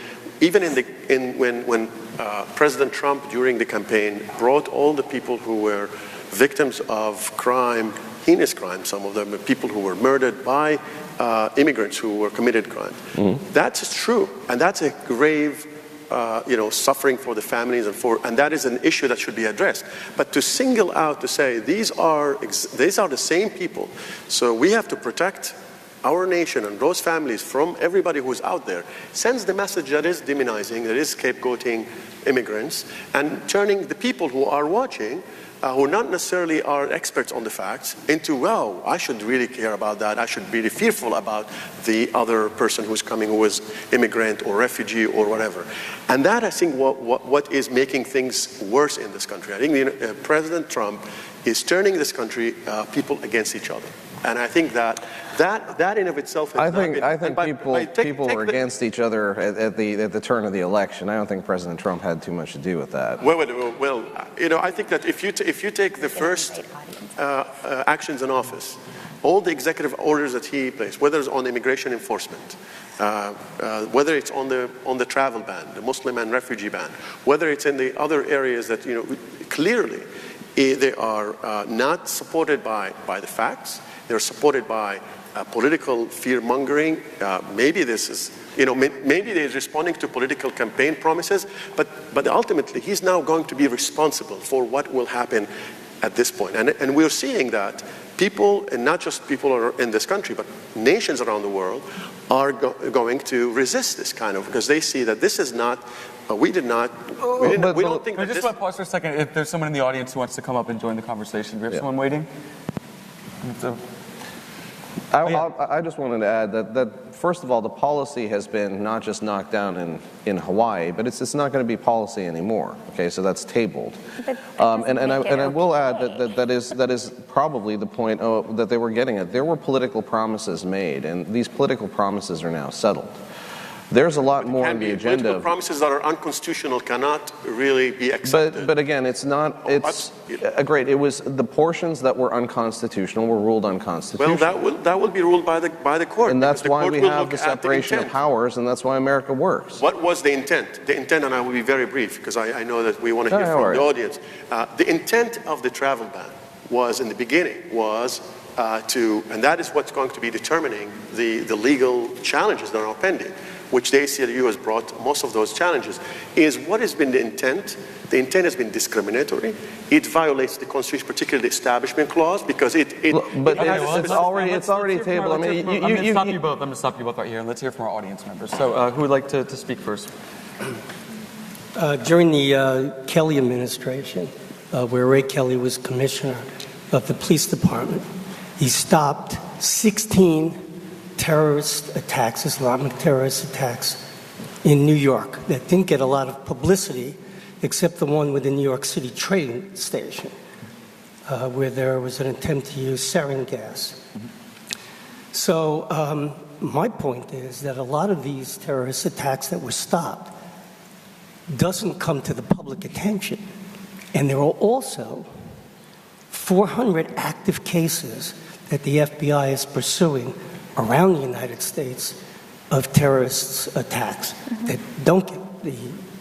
S7: President Trump during the campaign brought all the people who were victims of crime, heinous crime, some of them people who were murdered by immigrants who were committed crimes. That's true, and that's a grave suffering for the families and that is an issue that should be addressed. But to single out to say these are the same people, so we have to protect our nation and those families from everybody who's out there, sends the message that is demonizing, that is scapegoating immigrants, and turning the people who are watching, who not necessarily are experts on the facts, into, well, I should really care about that. I should be really fearful about the other person who's coming who is immigrant or refugee or whatever. And that, I think, what is making things worse in this country. I think President Trump is turning this country, people against each other. And I think that in of itself has
S6: I think people were against each other at the turn of the election. I don't think President Trump had too much to do with that.
S7: Well, I think that if you take the first actions in office, all the executive orders that he placed, whether it's on immigration enforcement, whether it's on the travel ban, the Muslim and refugee ban, whether it's in the other areas that clearly they are not supported by the facts. They're supported by political fear-mongering. Maybe this is, maybe they're responding to political campaign promises, but ultimately he's now going to be responsible for what will happen at this point. And we're seeing that people, and not just people in this country, but nations around the world, are going to resist this kind of, because they see that this is not, we don't think that
S5: I just want to pause for a second. If there's someone in the audience who wants to come up and join the conversation, do we have someone waiting?
S6: I just wanted to add that first of all, the policy has been not just knocked down in Hawaii, but it's not going to be policy anymore. Okay, so that's tabled. And I will add that is probably the point that they were getting at. There were political promises made, and these political promises are now settled. There's a lot more on the agenda.
S7: Political promises that are unconstitutional cannot really be accepted.
S6: But again, it's not. It's great. It was the portions that were unconstitutional were ruled unconstitutional.
S7: Well, that will be ruled by the court.
S6: And that's why we have the separation of powers, and that's why America works.
S7: What was the intent? The intent, and I will be very brief because I know that we want to hear from the audience. The intent of the travel ban was, in the beginning, was and that is what's going to be determining the legal challenges that are pending, which the ACLU has brought most of those challenges, is what has been the intent. The intent has been discriminatory. It violates the Constitution, particularly the Establishment Clause, because it's already
S6: tabled.
S5: I'm going to stop you both right here, and let's hear from our audience members. So who would like to speak first?
S10: During the Kelly administration, where Ray Kelly was commissioner of the police department, he stopped 16 terrorist attacks, Islamic terrorist attacks in New York that didn't get a lot of publicity, except the one with the New York City train station, where there was an attempt to use sarin gas. So my point is that a lot of these terrorist attacks that were stopped doesn't come to the public attention. And there are also 400 active cases that the FBI is pursuing around the United States of terrorist attacks that don't get the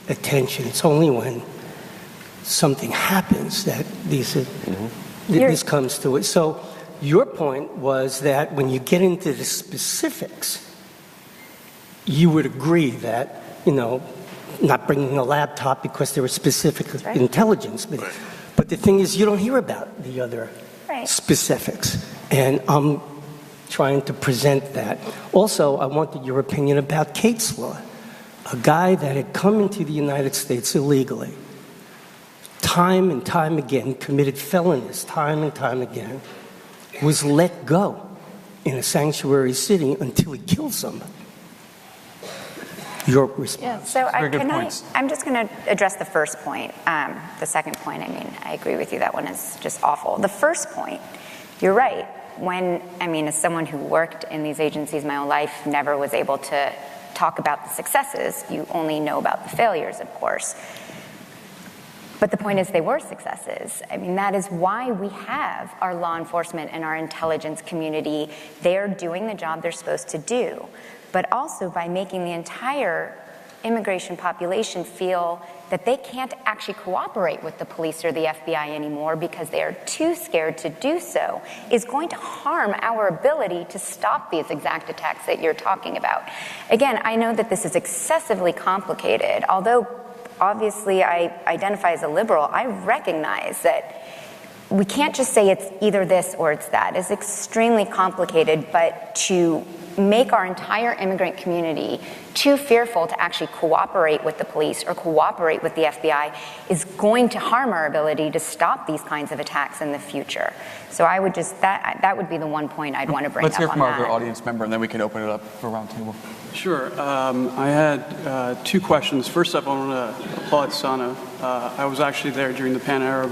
S10: attention. It's only when something happens that this comes to it. So your point was that when you get into the specifics, you would agree that, not bringing a laptop because there was specific intelligence. But the thing is, you don't hear about the other specifics. And I'm trying to present that. Also, I wanted your opinion about Kate's Law, a guy that had come into the United States illegally, time and time again, committed felonies time and time again, was let go in a sanctuary city until he killed somebody. Your response.
S8: Yeah, so I'm just going to address the first point. The second point, I agree with you. That one is just awful. The first point, you're right. As someone who worked in these agencies my whole life, never was able to talk about the successes. You only know about the failures, of course. But the point is they were successes. That is why we have our law enforcement and our intelligence community. They're doing the job they're supposed to do. But also by making the entire immigration population feel that they can't actually cooperate with the police or the FBI anymore because they are too scared to do so, is going to harm our ability to stop these exact attacks that you're talking about. Again, I know that this is excessively complicated. Although, obviously, I identify as a liberal, I recognize that we can't just say it's either this or it's that. It's extremely complicated, but to make our entire immigrant community too fearful to actually cooperate with the police or cooperate with the FBI is going to harm our ability to stop these kinds of attacks in the future. So I would just, that would be the one point I'd want to bring up on that.
S5: Let's hear from our other audience member, and then we can open it up for a roundtable.
S11: Sure. I had two questions. First up, I want to applaud Sana. I was actually there during the Pan-Arab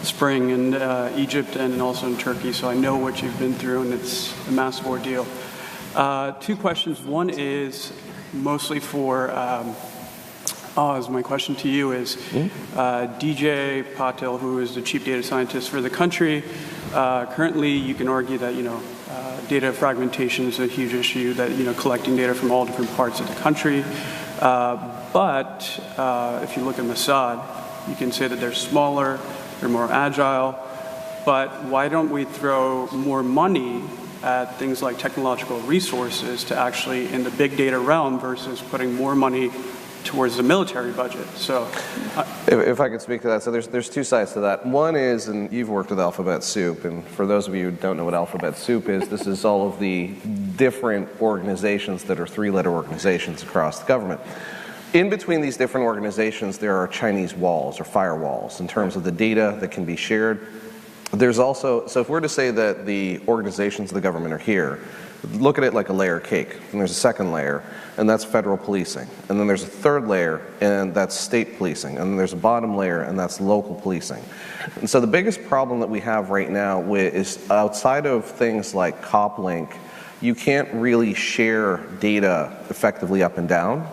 S11: Spring in Egypt and also in Turkey, so I know what you've been through, and it's a massive ordeal. Two questions. One is mostly for Oz. My question to you is, DJ Patil, who is the chief data scientist for the country, currently you can argue that, data fragmentation is a huge issue, that, collecting data from all different parts of the country. But if you look at Mossad, you can say that they're smaller, they're more agile, but why don't we throw more money at things like technological resources to actually in the big data realm versus putting more money towards the military budget? So,
S6: if I could speak to that, so there's two sides to that. One is, and you've worked with Alphabet Soup, and for those of you who don't know what Alphabet Soup is, this is all of the different organizations that are three-letter organizations across the government. In between these different organizations, there are Chinese walls or firewalls in terms of the data that can be shared. There's also, so if we're to say that the organizations of the government are here, look at it like a layer cake. And there's a second layer, and that's federal policing. And then there's a third layer, and that's state policing. And then there's a bottom layer, and that's local policing. And so the biggest problem that we have right now is outside of things like CopLink, you can't really share data effectively up and down,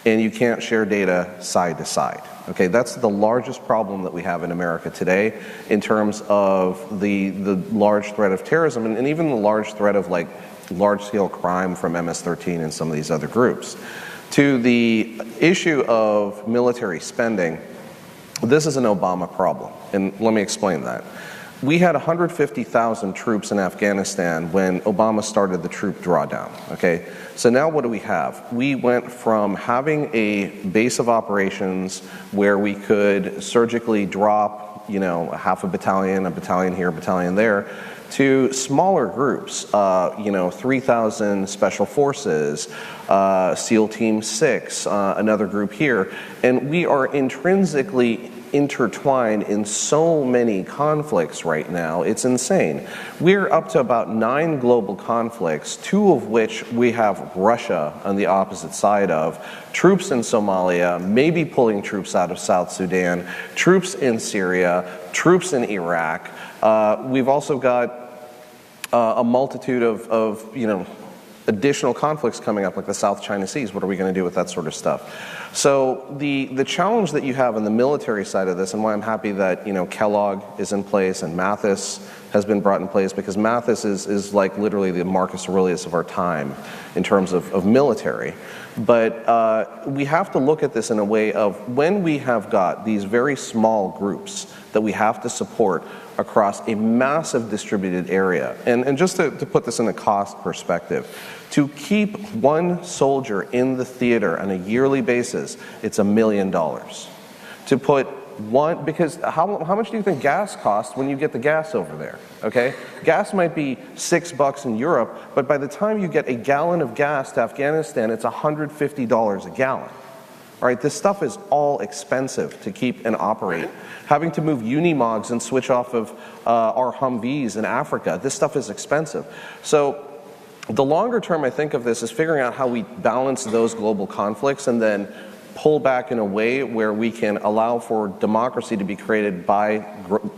S6: and you can't share data side to side. Okay, that's the largest problem that we have in America today in terms of the large threat of terrorism and even the large threat of large-scale crime from MS-13 and some of these other groups. To the issue of military spending, this is an Obama problem, and let me explain that. We had 150,000 troops in Afghanistan when Obama started the troop drawdown, okay? So now what do we have? We went from having a base of operations where we could surgically drop, half a battalion here, a battalion there, to smaller groups, 3,000 special forces, SEAL Team 6, another group here, and we are intrinsically intertwined in so many conflicts right now. It's insane. We're up to about 9 global conflicts, 2 of which we have Russia on the opposite side of, troops in Somalia, maybe pulling troops out of South Sudan, troops in Syria, troops in Iraq. We've also got a multitude of additional conflicts coming up, like the South China Seas. What are we going to do with that sort of stuff? So the challenge that you have on the military side of this, and why I'm happy that Kellogg is in place and Mathis has been brought in place, because Mathis is like literally the Marcus Aurelius of our time in terms of military. But we have to look at this in a way of when we have got these very small groups that we have to support across a massive distributed area. And just to put this in a cost perspective, to keep one soldier in the theater on a yearly basis, it's $1 million. To put one, because how much do you think gas costs when you get the gas over there? Okay, gas might be $6 in Europe, but by the time you get a gallon of gas to Afghanistan, it's $150 a gallon. All right, this stuff is all expensive to keep and operate. Having to move Unimogs and switch off of our Humvees in Africa, this stuff is expensive. So the longer term, I think, of this is figuring out how we balance those global conflicts and then pull back in a way where we can allow for democracy to be created by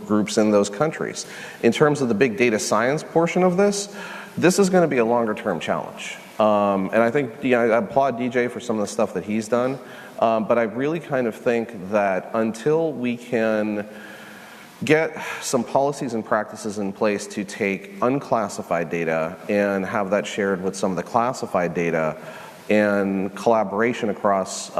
S6: groups in those countries. In terms of the big data science portion of this is going to be a longer term challenge. And I think, I applaud DJ for some of the stuff that he's done, but I really kind of think that until we can get some policies and practices in place to take unclassified data and have that shared with some of the classified data and collaboration across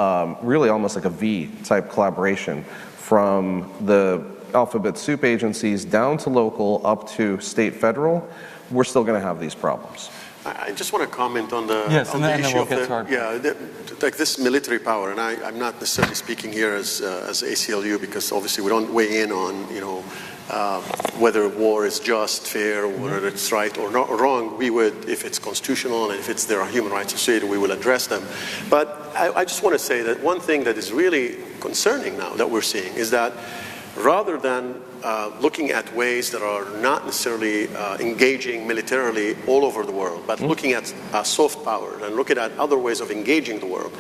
S6: really almost like a V-type collaboration from the alphabet soup agencies down to local up to state federal, we're still going to have these problems.
S7: I just want to comment on the,
S5: yes,
S7: on the issue
S5: we'll
S7: of like this military power, and I'm not necessarily speaking here as ACLU, because obviously we don't weigh in on whether war is just, fair, or whether it's right or not or wrong. We would, if it's constitutional and if there are human rights associated, we will address them. But I just want to say that one thing that is really concerning now that we're seeing is that rather than looking at ways that are not necessarily engaging militarily all over the world, but looking at soft power and looking at other ways of engaging the world,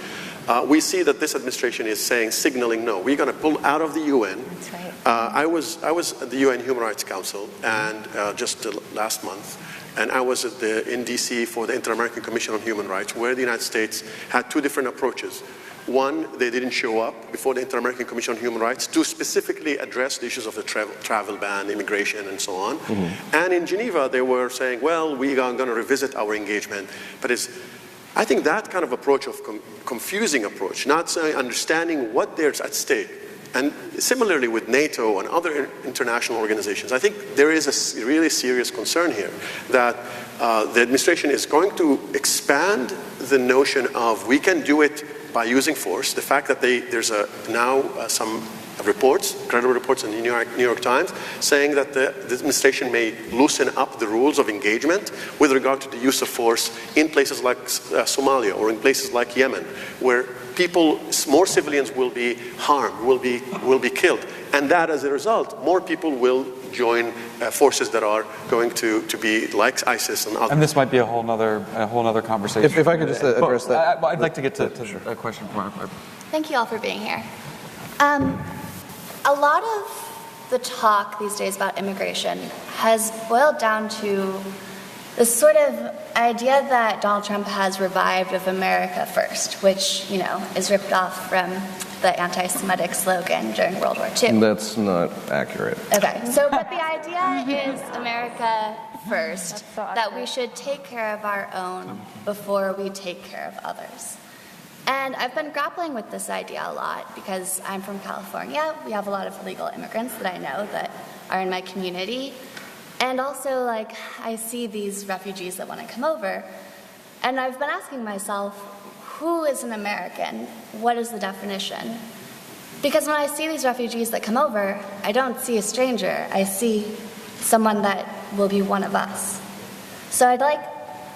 S7: we see that this administration is signaling no. We're going to pull out of the UN.
S8: That's right.
S7: I was at the UN Human Rights Council and just last month, and I was in DC for the Inter-American Commission on Human Rights, where the United States had two different approaches. One, they didn't show up before the Inter-American Commission on Human Rights to specifically address the issues of the travel ban, immigration, and so on. And in Geneva, they were saying, well, we are going to revisit our engagement. But I think that kind of approach of confusing approach, not understanding what there's at stake. And similarly with NATO and other international organizations, I think there is a really serious concern here that the administration is going to expand the notion of we can do it by using force. The fact that there's now some reports, credible reports in the New York Times, saying that the administration may loosen up the rules of engagement with regard to the use of force in places like Somalia or in places like Yemen, where more civilians will be harmed, will be killed, and that as a result, more people will join forces that are going to be like ISIS and others.
S5: And this might be a whole nother conversation.
S6: If I could just address that.
S5: I'd like to get to a question from our.
S12: Thank you all for being here. A lot of the talk these days about immigration has boiled down to this sort of idea that Donald Trump has revived of America first, which, is ripped off from the anti-Semitic slogan during World War II.
S6: That's not accurate.
S12: Okay, but the idea is America first, that we should take care of our own before we take care of others. And I've been grappling with this idea a lot because I'm from California. We have a lot of illegal immigrants that I know that are in my community. And also, I see these refugees that want to come over. And I've been asking myself, who is an American? What is the definition? Because when I see these refugees that come over, I don't see a stranger. I see someone that will be one of us. So I'd like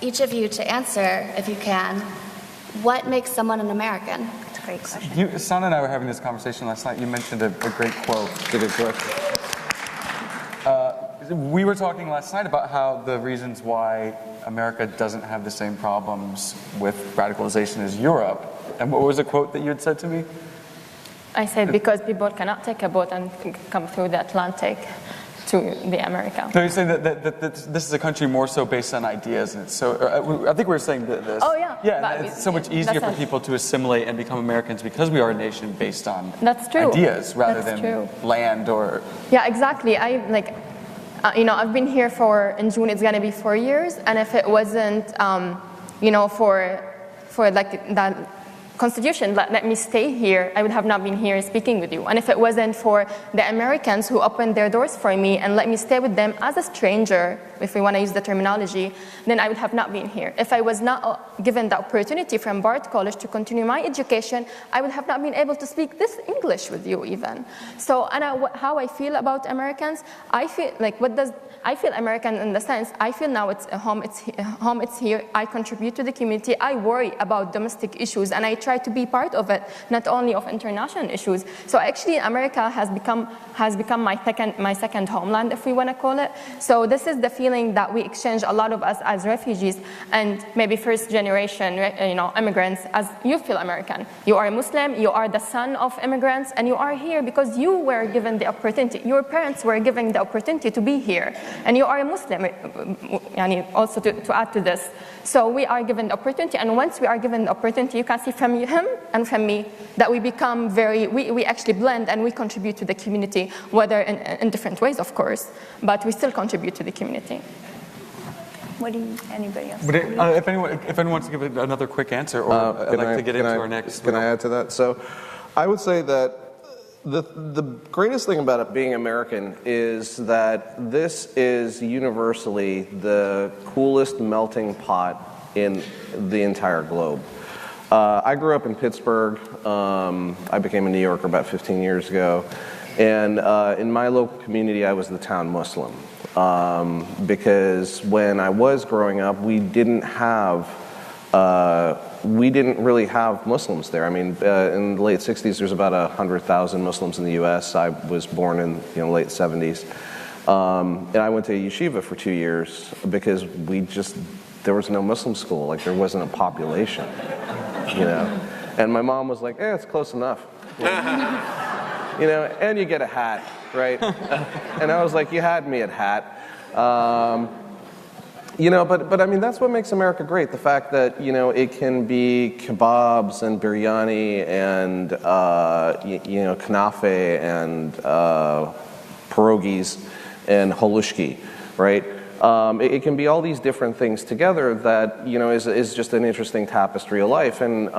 S12: each of you to answer, if you can, what makes someone an American?
S8: That's a great question.
S5: Sana and I were having this conversation last night. You mentioned a great quote. We were talking last night about how the reasons why America doesn't have the same problems with radicalization as Europe. And what was the quote that you had said to me?
S9: I said because people cannot take a boat and come through the Atlantic. to the America.
S5: No, you're saying that this is a country more so based on ideas, and so I think we were saying this.
S9: Oh yeah.
S5: Yeah, it's so much easier for people to assimilate and become Americans because we are a nation based on ideas rather than land or.
S9: Yeah, exactly. I've been here in June it's gonna be 4 years, and if it wasn't, for like that Constitution let me stay here, I would have not been here speaking with you. And if it wasn't for the Americans who opened their doors for me and let me stay with them as a stranger, if we want to use the terminology, then I would have not been here. If I was not given the opportunity from Bard College to continue my education, I would have not been able to speak this English with you even. So, how I feel about Americans, I feel like I feel American in the sense, I feel now it's a home, it's here, I contribute to the community, I worry about domestic issues, and I try to be part of it, not only of international issues. So actually America has become my second homeland, if we want to call it. So this is the feeling that we exchange, a lot of us as refugees and maybe first generation immigrants, as you feel American. You are a Muslim, you are the son of immigrants, and you are here because you were given the opportunity, your parents were given the opportunity to be here. And you are a Muslim, also to add to this. So we are given the opportunity, and once we are given the opportunity, you can see from him and from me that we become we actually blend and we contribute to the community, whether in different ways, of course, but we still contribute to the community.
S8: Anybody else?
S5: If anyone wants to give another quick answer, or I'd like to get into our next.
S6: Can I add to that? So I would say that the greatest thing about it being American is that this is universally the coolest melting pot in the entire globe. I grew up in Pittsburgh. I became a New Yorker about 15 years ago. And in my local community, I was the town Muslim. Because when I was growing up, we didn't really have Muslims there. I mean, in the late 60s, there's about 100,000 Muslims in the U.S. I was born in the late 70s. And I went to yeshiva for 2 years because there was no Muslim school. Like, there wasn't a population, And my mom was like, it's close enough. And you get a hat, right? And I was like, you had me at hat. But I mean, that's what makes America great. The fact that, it can be kebabs and biryani and, kanafe and pierogies and halushki, right? It can be all these different things together that, is just an interesting tapestry of life. And,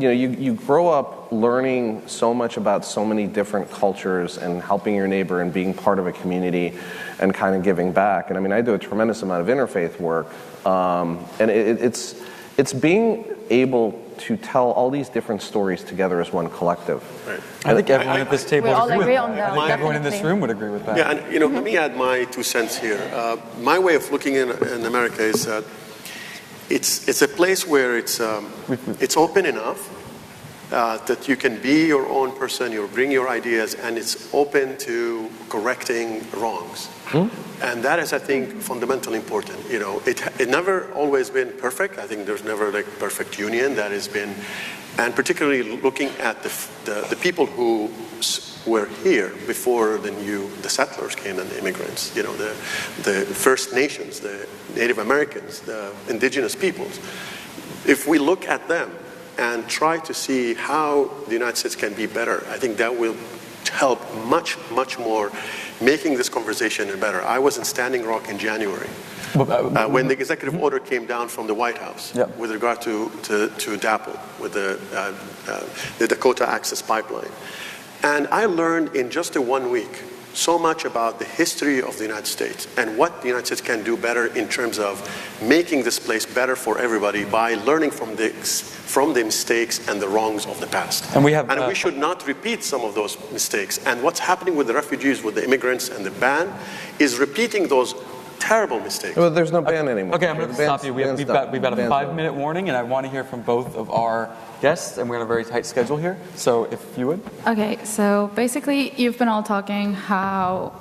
S6: you grow up learning so much about so many different cultures and helping your neighbor and being part of a community and kind of giving back. And I mean, I do a tremendous amount of interfaith work. And it's being able to tell all these different stories together as one collective.
S7: Right.
S5: I think everyone at this table would agree with that.
S9: I
S5: think everyone in this room would agree with that.
S7: Yeah, and let me add my 2 cents here. My way of looking in America is that it's a place where it's open enough that you can be your own person, you bring your ideas, and it's open to correcting wrongs. And that is, I think, fundamentally important. It never always been perfect. I think there's never like perfect union that has been, and particularly looking at the people who were here before the settlers came and the immigrants. The First Nations, the Native Americans, the indigenous peoples. If we look at them and try to see how the United States can be better, I think that will help much, much more making this conversation better. I was in Standing Rock in January when the executive order came down from the White House with regard to DAPL, with the Dakota Access Pipeline. And I learned in just 1 week so much about the history of the United States and what the United States can do better in terms of making this place better for everybody by learning from the mistakes and the wrongs of the past.
S5: And
S7: we should not repeat some of those mistakes. And what's happening with the refugees, with the immigrants and the ban is repeating those terrible mistakes.
S6: Well, there's no ban anymore.
S5: Okay, I'm going to stop you. We've got a 5-minute warning, and I want to hear from both of our guests, and we're on a very tight schedule here. So if you would.
S13: Okay, so basically you've been all talking how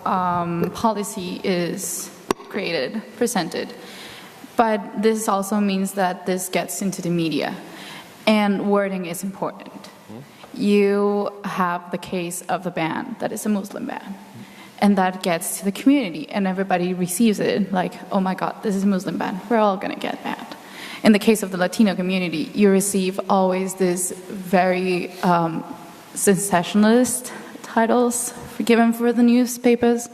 S13: policy is created, presented. But this also means that this gets into the media, and wording is important. You have the case of the ban, that is a Muslim ban. and that gets to the community, and everybody receives it like, oh my God, this is a Muslim ban. We're all going to get mad. In the case of the Latino community, you receive always this very sensationalist titles given for the newspapers.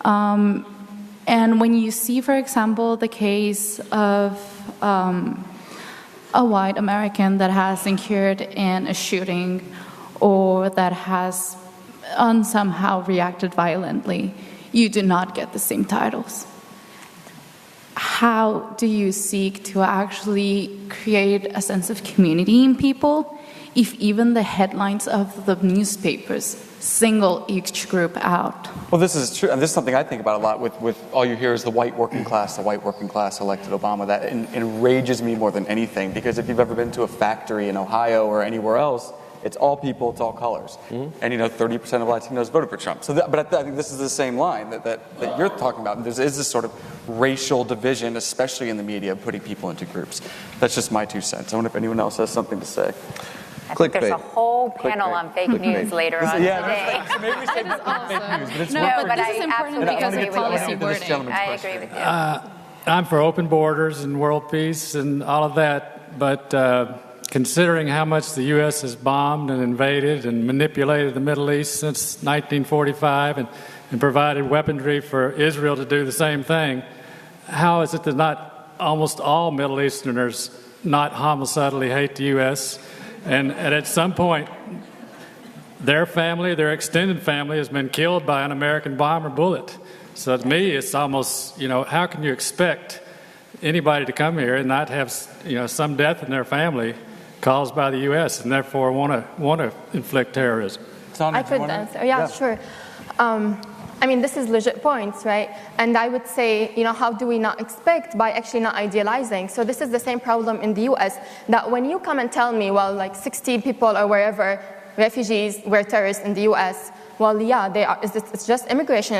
S13: And when you see, for example, the case of a white American that has incurred in a shooting or that has somehow reacted violently, you do not get the same titles. How do you seek to actually create a sense of community in people if even the headlines of the newspapers single each group out?
S5: Well, this is true, and this is something I think about a lot with all you hear is the white working class elected Obama. That enrages me more than anything, because if you've ever been to a factory in Ohio or anywhere else, it's all people, it's all colors. Mm-hmm. And 30% of Latinos voted for Trump. So, but I think this is the same line that you're talking about. There is this sort of racial division, especially in the media, putting people into groups. That's just my 2 cents. I wonder if anyone else has something to say.
S8: I think there's a whole panel on fake news later on today.
S5: So maybe we say fake news, but it's
S13: this is important because of policy wording.
S8: I agree with you.
S14: I'm for open borders and world peace and all of that, but considering how much the U.S. has bombed and invaded and manipulated the Middle East since 1945 and provided weaponry for Israel to do the same thing, how is it that not almost all Middle Easterners not homicidally hate the U.S., and at some point their family, their extended family, has been killed by an American bomb or bullet? So to me, it's almost, how can you expect anybody to come here and not have, some death in their family caused by the U.S. and therefore want to inflict terrorism?
S9: I could answer. Yeah, sure. This is legit points, right? And I would say, how do we not expect by actually not idealizing? So this is the same problem in the U.S., that when you come and tell me, well, like 60 people or wherever, refugees were terrorists in the U.S., well, yeah, they are. It's just immigrants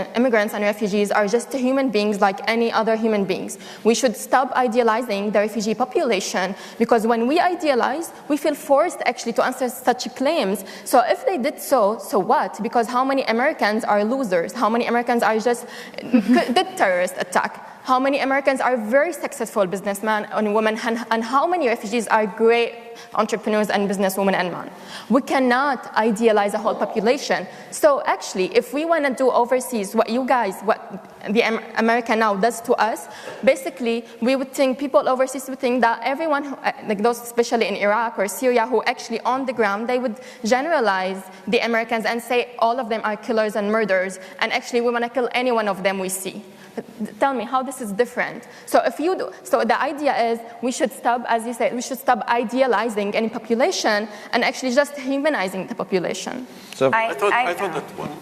S9: and refugees are just human beings like any other human beings. We should stop idealizing the refugee population, because when we idealize, we feel forced actually to answer such claims. So if they did so what? Because how many Americans are losers? How many Americans are just did terrorist attack? How many Americans are very successful businessmen and women, and how many refugees are great entrepreneurs and businesswomen and men? We cannot idealize a whole population. So actually, if we want to do overseas what the America now does to us, basically we would think, people overseas would think that everyone, like those especially in Iraq or Syria who actually on the ground, they would generalize the Americans and say all of them are killers and murderers, and actually we want to kill any one of them we see. Tell me how this is different. So the idea is we should stop, as you said, we should stop idealizing any population and actually just humanizing the population.
S7: So I thought that one.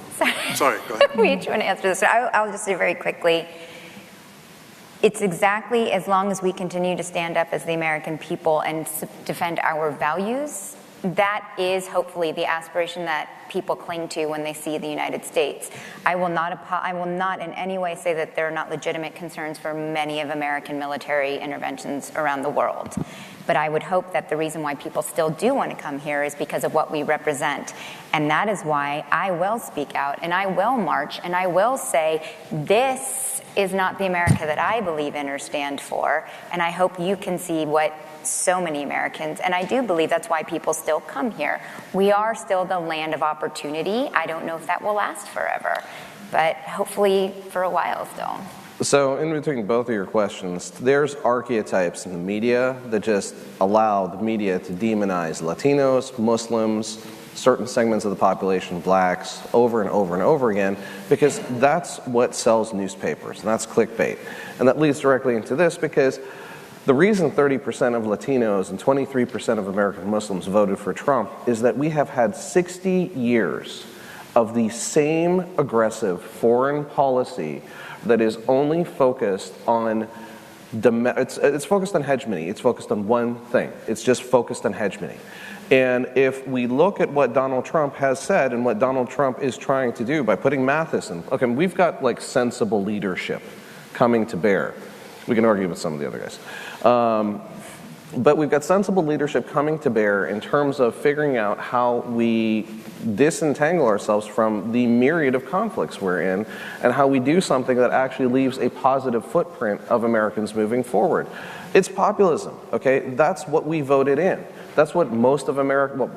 S7: Sorry, go ahead.
S8: We each want to answer this. I'll just do very quickly. It's exactly as long as we continue to stand up as the American people and defend our values, that is hopefully the aspiration that people cling to when they see the United States. I will not in any way say that there are not legitimate concerns for many of American military interventions around the world. But I would hope that the reason why people still do want to come here is because of what we represent. And that is why I will speak out and I will march and I will say, this is not the America that I believe in or stand for. And I hope you can see what so many Americans, and I do believe that's why people still come here. We are still the land of opportunity. I don't know if that will last forever, but hopefully for a while still.
S6: So in between both of your questions, there's archetypes in the media that just allow the media to demonize Latinos, Muslims, certain segments of the population, blacks, over and over and over again, because that's what sells newspapers, and that's clickbait. And that leads directly into this, because the reason 30% of Latinos and 23% of American Muslims voted for Trump is that we have had 60 years of the same aggressive foreign policy that is only focused on it's focused on hegemony. It's focused on one thing. It's just focused on hegemony. And if we look at what Donald Trump has said and what Donald Trump is trying to do by putting Matheson, okay, we've got like sensible leadership coming to bear. We can argue with some of the other guys. But we've got sensible leadership coming to bear in terms of figuring out how we disentangle ourselves from the myriad of conflicts we're in, and how we do something that actually leaves a positive footprint of Americans moving forward. It's populism, okay? That's what we voted in. That's what most of America, well,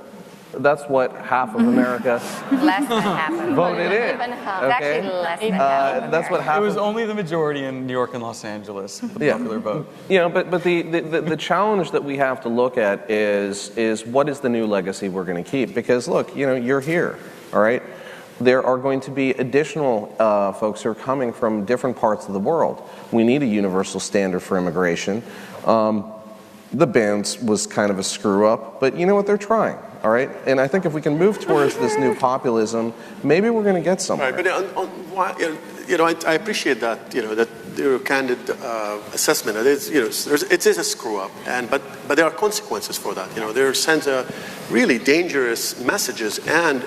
S6: that's what half of America
S8: less than half of
S6: voted in.
S8: It's actually less than half of
S6: that's what happened.
S5: It was only the majority in New York and Los Angeles, the popular vote.
S6: You know, but the challenge that we have to look at is what is the new legacy we're going to keep? Because look, you know, you're here, all right? There are going to be additional folks who are coming from different parts of the world. We need a universal standard for immigration. The ban was kind of a screw up, but you know what? They're trying. All right, and I think if we can move towards this new populism, maybe we're going to get somewhere.
S7: Right, but you know, I appreciate that. You know, that your candid assessment. It is, you know, it is a screw up, but there are consequences for that. You know, there sends a really dangerous messages and